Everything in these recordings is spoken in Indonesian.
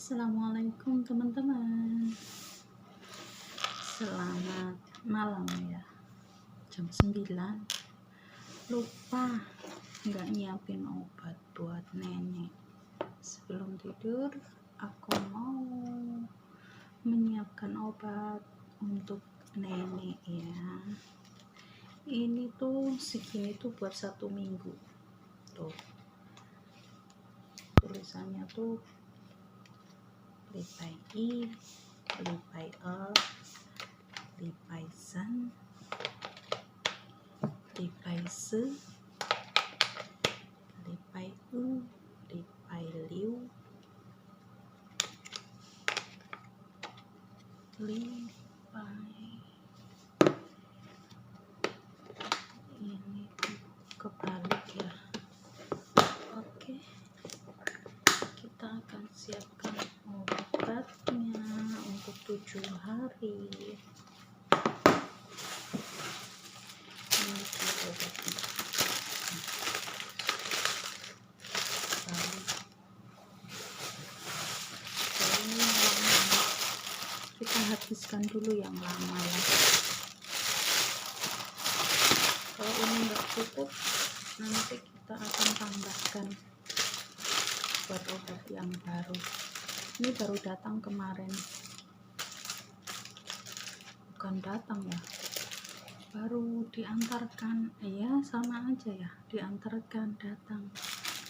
Assalamualaikum teman-teman. Selamat malam ya. Jam 9. Lupa nggak nyiapin obat buat nenek. Sebelum tidur aku mau menyiapkan obat untuk nenek ya. Ini tuh segini tuh buat 1 minggu. Tuh. Tulisannya tuh Lipai I, Lipai L, Lipai San, Lipai Se, Lipai U, Lipai Liu, Lipai. Ini kebalik ya. Oke, kita akan siapkan obatnya untuk 7 hari. Ini obatnya. Ini lama. Kita habiskan dulu yang lama ya. Kalau ini enggak cukup, nanti kita akan tambahkan buat obat yang baru. Ini baru datang kemarin, bukan datang ya, baru diantarkan ya, sama aja ya, diantarkan datang.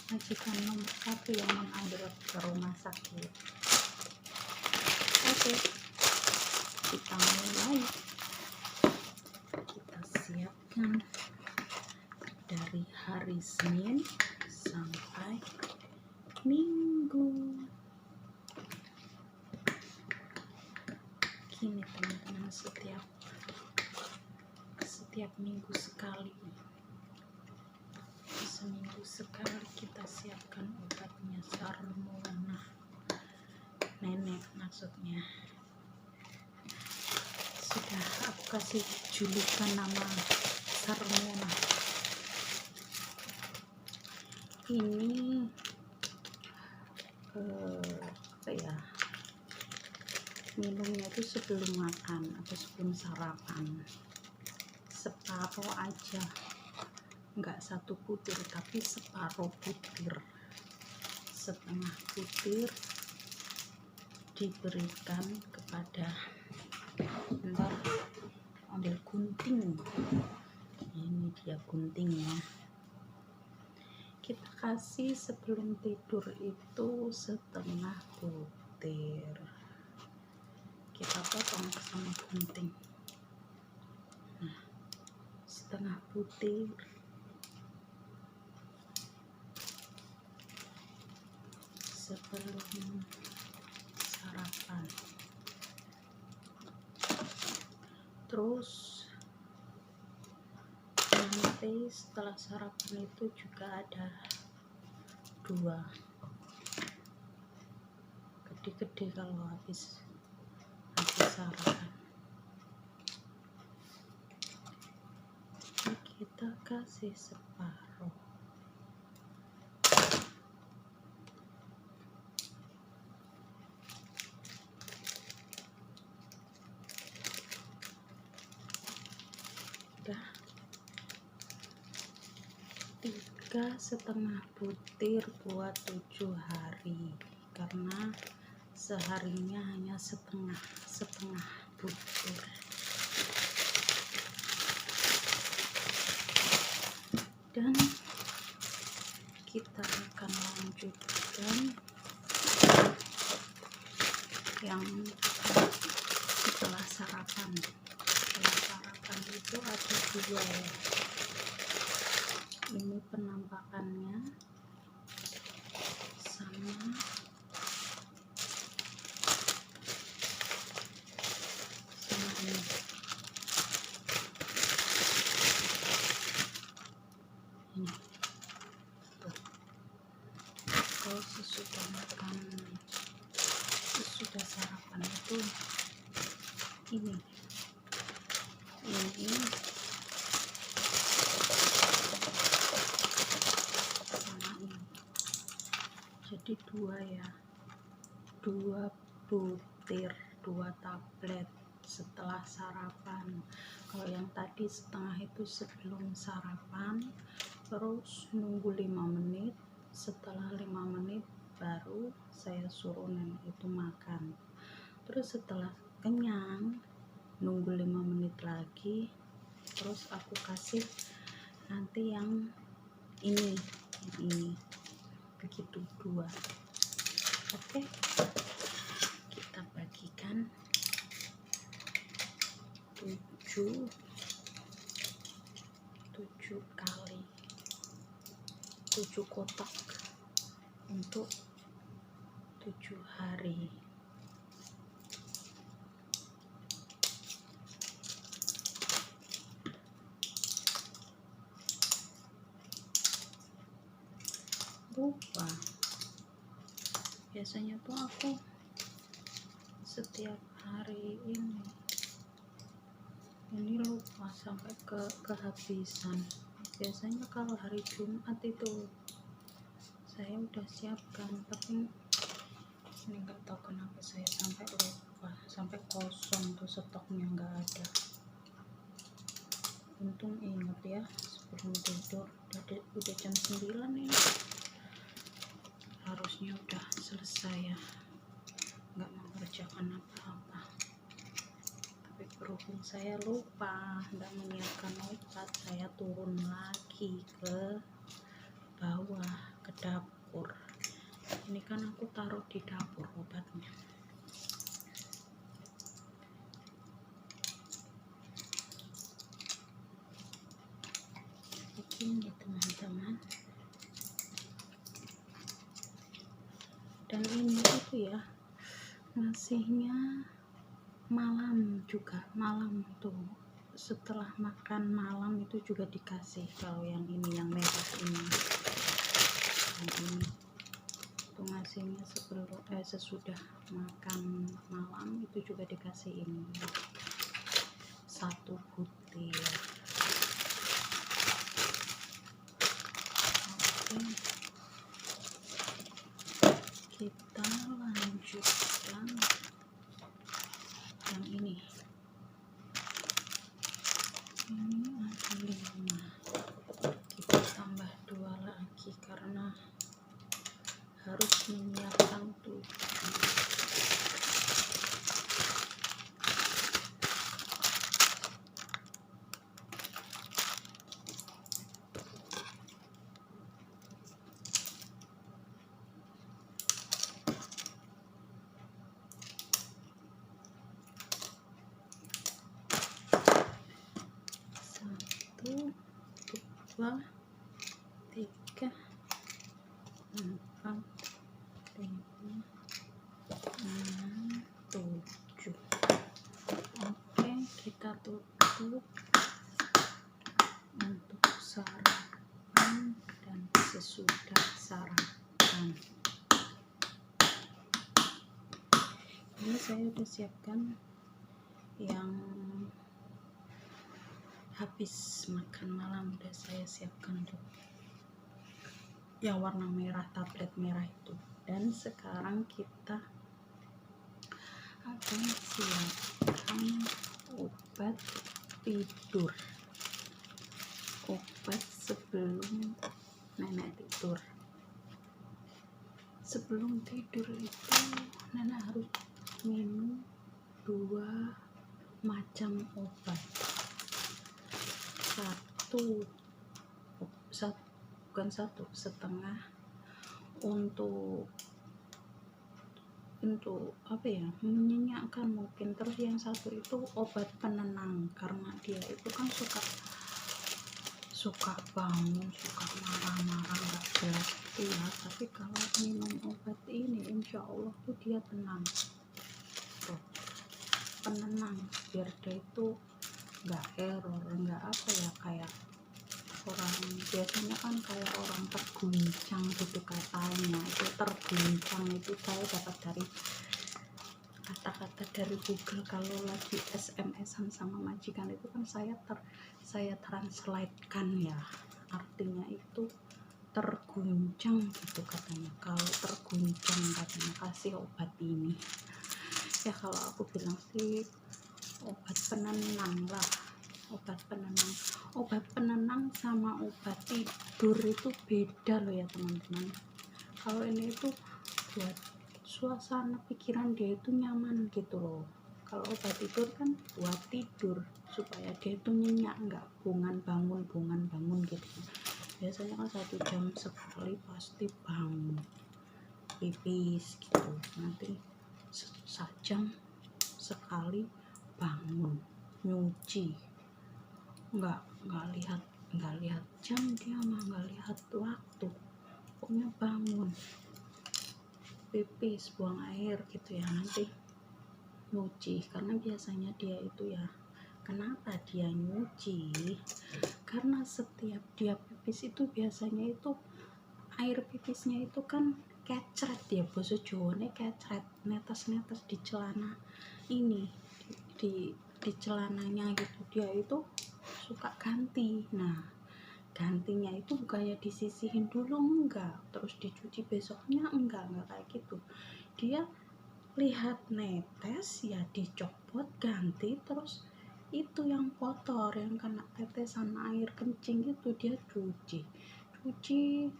Majikan nomor 1 yang mengambil ke rumah sakit. Oke, kita mulai. Kita siapkan dari hari Senin sampai Minggu. Gini teman-teman, setiap minggu sekali, seminggu sekali kita siapkan obatnya. Sarmona nenek maksudnya. Sudah aku kasih julukan nama Sarmona. Ini apa ya, minumnya itu sebelum makan atau sebelum sarapan, separuh aja, enggak 1 butir tapi separuh butir, setengah butir diberikan kepada, ntar ambil gunting, ini dia guntingnya. Kita kasih sebelum tidur itu setengah butir, kita potong sama gunting. Nah, setengah butir sebelum sarapan. Terus nanti setelah sarapan itu juga ada 2 gede-gede kalau habis sarapan. Ini kita kasih separuh. Udah 3,5 butir buat 7 hari, karena seharinya hanya setengah butir. Dan kita akan lanjutkan yang setelah sarapan. Setelah sarapan itu ada 2 ya. Ini penampakannya sama ini. Ini tuh. Kalau sesudah makan, sesudah sarapan itu ini sama ini, jadi 2 ya. 2 butir 2 tablet setelah sarapan. Kalau yang tadi setengah itu sebelum sarapan, terus nunggu 5 menit, setelah 5 menit baru saya suruh nenek itu makan. Terus setelah kenyang nunggu 5 menit lagi, terus aku kasih nanti yang ini begitu 2. Oke, kita bagikan 7 kali 7 kotak untuk 7 hari. Lupa, biasanya tuh aku setiap hari ini lupa sampai kehabisan. Biasanya kalau hari Jumat itu saya udah siapkan, tapi ini nggak tahu kenapa saya sampai lupa, sampai kosong tuh stoknya, nggak ada. Untung ingat ya sebelum tidur. Udah jam 9 ini, harusnya udah selesai ya, nggak mengerjakan apa-apa, tapi berhubung saya lupa nggak menyiapkan obat, saya turun lagi ke bawah ke dapur. Ini kan aku taruh di dapur obatnya. Begini teman-teman. Dan ini itu ya ngasihnya malam juga, malam tuh setelah makan malam itu juga dikasih. Kalau yang ini yang merah ini, yang ini tuh ngasihnya sesudah makan malam itu juga dikasih ini 1 butir. Oke, kita lanjutkan yang ini ada 5, kita tambah 2 lagi karena harus menyiapkan 7. Satu, 2, 3, 4, 5, 6, 7. Oke, kita tutup untuk sarapan dan sesudah sarapan. Ini saya udah siapkan yang habis makan malam, udah saya siapkan tuh yang warna merah, tablet merah itu. Dan sekarang kita akan siapkan obat tidur, obat sebelum nenek tidur. Sebelum tidur itu nenek harus minum 2 macam obat. Setengah untuk apa ya, menyenyakkan mungkin. Terus yang satu itu obat penenang, karena dia itu kan suka bangun, suka marah-marah, nggak jelas itu ya. Tapi kalau minum obat ini insya Allah tuh dia tenang tuh, penenang, biar dia itu nggak error, nggak apa ya, kayak orang biasanya kan kayak orang terguncang gitu katanya. Itu terguncang itu saya dapat dari kata-kata dari Google. Kalau lagi SMS-an sama majikan itu kan saya translate kan ya, artinya itu terguncang gitu katanya. Kalau terguncang katanya kasih obat ini. Ya kalau aku bilang sih obat penenang lah, obat penenang. Obat penenang sama obat tidur itu beda loh ya teman-teman. Kalau ini itu buat suasana pikiran dia itu nyaman gitu loh. Kalau obat tidur kan buat tidur supaya dia itu nyenyak, nggak bangun gitu. Biasanya kan 1 jam sekali pasti bangun pipis gitu, nanti 1 jam sekali bangun nyuci, nggak lihat jam, dia mah nggak lihat waktu, pokoknya bangun pipis buang air gitu ya, nanti nyuci. Karena biasanya dia itu ya, kenapa dia nyuci, karena setiap dia pipis itu biasanya itu air pipisnya itu kan kecret ya, basa Jawane kecret, netes-netes di celana ini, di celananya gitu. Dia itu suka ganti. Nah, gantinya itu bukannya disisihin dulu, enggak, terus dicuci besoknya, enggak kayak gitu. Dia lihat netes ya dicopot, ganti, terus itu yang kotor yang kena tetesan air kencing itu dia cuci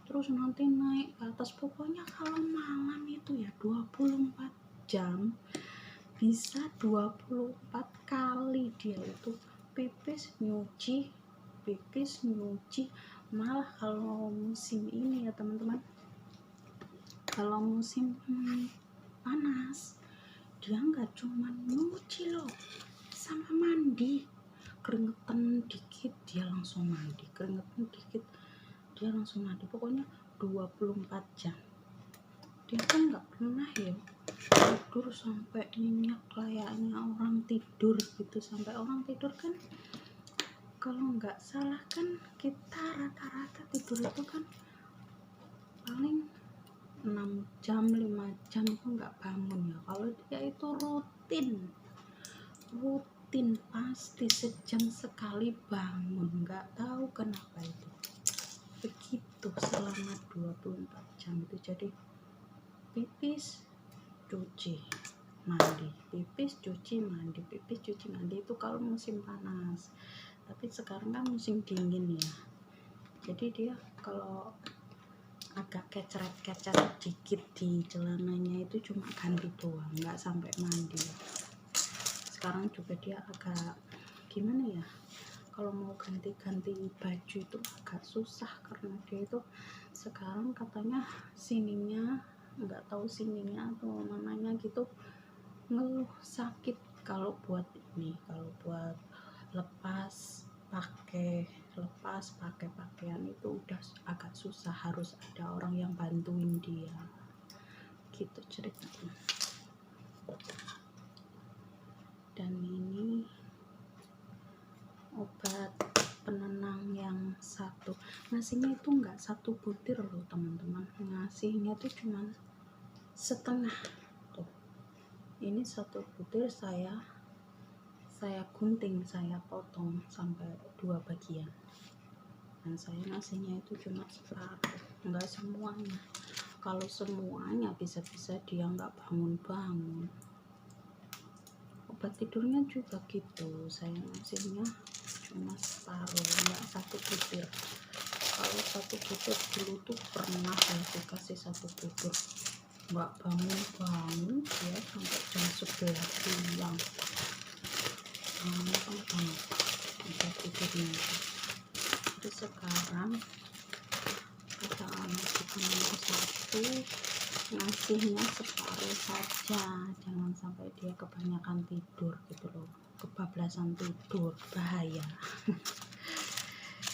terus nanti naik ke atas. Pokoknya kalau malam itu ya 24 jam bisa 24 kali dia itu pipis nyuci. Malah kalau musim ini ya teman-teman, kalau musim panas dia nggak cuma nyuci loh, sama mandi. Keringetan dikit dia langsung mandi, pokoknya 24 jam dia kan nggak pernah ya tidur sampai nyenyak layaknya orang tidur gitu. Sampai orang tidur kan kalau nggak salah kan kita rata-rata tidur itu kan paling 6 jam 5 jam itu nggak bangun ya. Kalau dia itu rutin pasti sejam sekali bangun, nggak tahu kenapa itu begitu selama 24 jam itu. Jadi pipis cuci mandi, pipis cuci mandi itu kalau musim panas. Tapi sekarang kan musim dingin ya, jadi dia kalau agak keceret dikit di celananya itu cuma ganti doang, nggak sampai mandi. Sekarang juga dia agak gimana ya, kalau mau ganti baju itu agak susah karena dia itu sekarang katanya sininya, nggak tahu sininya atau mananya gitu, ngeluh sakit. Kalau buat lepas pakai pakaian itu udah agak susah, harus ada orang yang bantuin dia gitu ceritanya. Dan ini obat penenang yang satu, ngasihnya itu enggak 1 butir loh teman-teman, ngasihnya tuh cuman setengah tuh. Ini 1 butir saya gunting, saya potong sampai 2 bagian, dan saya ngasihnya itu cuma separuh, enggak semuanya. Kalau semuanya bisa-bisa dia enggak bangun. Obat tidurnya juga gitu, saya ngasihnya cuma separuh, enggak 1 butir. Kalau 1 butir dulu tuh pernah saya dikasih 1 butir, enggak bangun ya sampai jam 11 siang. Obat tidurnya. Jadi sekarang kata anak kita nomor 1, ngasihnya separuh saja, jangan sampai dia kebanyakan tidur gitu loh, kebablasan tidur, bahaya.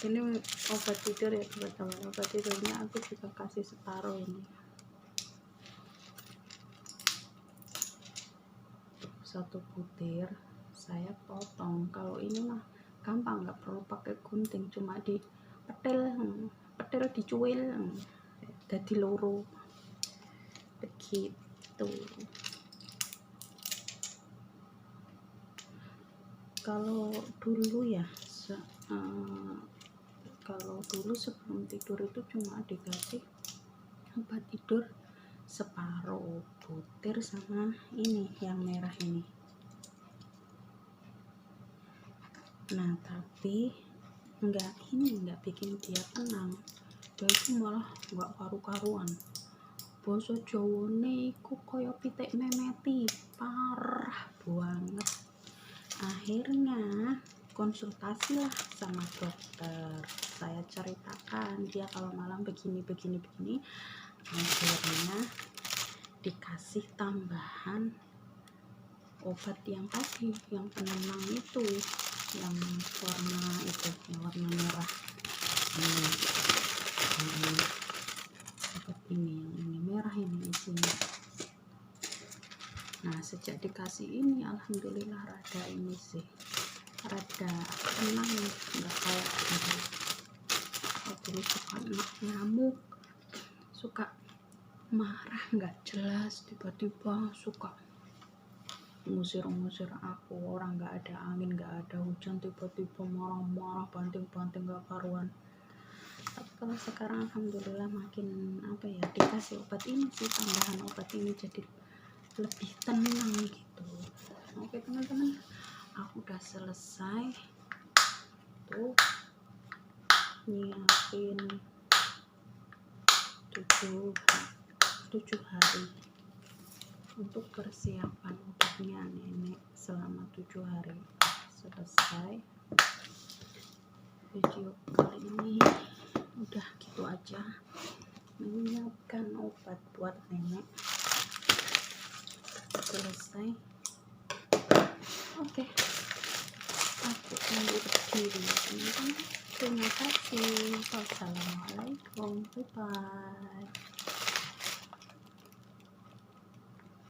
Ini obat tidur ya teman-teman, obat tidurnya aku juga kasih separuh ini. 1 butir saya potong. Kalau ini mah gampang, nggak perlu pakai gunting, cuma di petil dicuil jadi loro begitu. Kalau dulu ya Kalau dulu sebelum tidur itu cuma dikasih obat tidur separuh butir sama ini yang merah ini. Nah tapi enggak bikin dia tenang, dia itu malah enggak karu-karuan. Basa Jawane iku kaya pitik memeti, parah banget. Akhirnya konsultasilah sama dokter. Saya ceritakan dia kalau malam begini. Akhirnya dikasih tambahan obat yang tadi, yang penenang itu, yang warna merah ini. Obat ini, yang ini merah ini isinya. Nah sejak dikasih ini alhamdulillah rada tenang, nggak kayak dulu suka ngamuk, suka marah nggak jelas, tiba-tiba suka ngusir aku, orang nggak ada angin nggak ada hujan tiba-tiba marah-marah banting-banting nggak karuan. Tapi kalau sekarang alhamdulillah makin dikasih obat ini sih, tambahan obat ini, jadi lebih tenang gitu. Oke teman-teman, aku udah selesai tuh nyiapin 7 hari untuk persiapan obatnya nenek selama 7 hari. Selesai video kali ini, udah gitu aja, menyiapkan obat buat nenek. Selesai. Oke, aku undur diri teman-teman. Terima kasih. Wassalamualaikum. Bye bye.